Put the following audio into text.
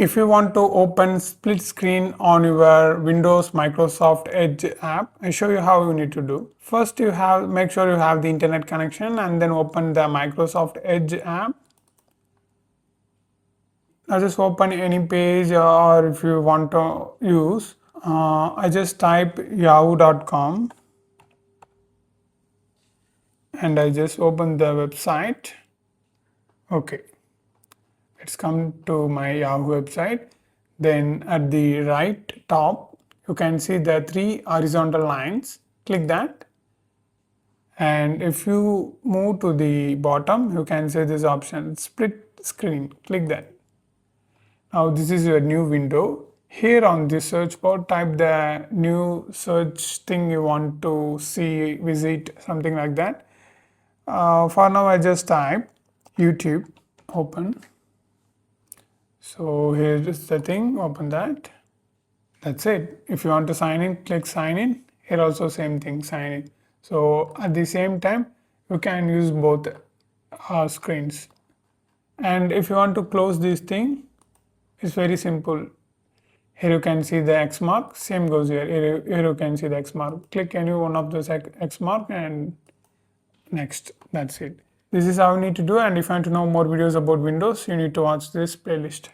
If you want to open split screen on your Windows Microsoft Edge app, I show you how you need to do. First, make sure you have the internet connection and then open the Microsoft Edge app. Now just open any page, or if you want to use, I just type yahoo.com and I just open the website. Okay. It's come to my Yahoo website. Then at the right top, you can see the 3 horizontal lines. Click that. And if you move to the bottom, you can see this option, split screen. Click that. Now this is your new window. Here on the search bar, type the new search thing you want to see, visit, something like that. For now, I just type YouTube, open. So here is the thing, open that. That's it. If you want to sign in, click sign in. Here also same thing, sign in. So at the same time, you can use both screens. And if you want to close this thing, it's very simple. Here you can see the X mark, same goes here. Here you can see the X mark. Click any one of those X mark and next. That's it. This is how you need to do, and if you want to know more videos about Windows, you need to watch this playlist.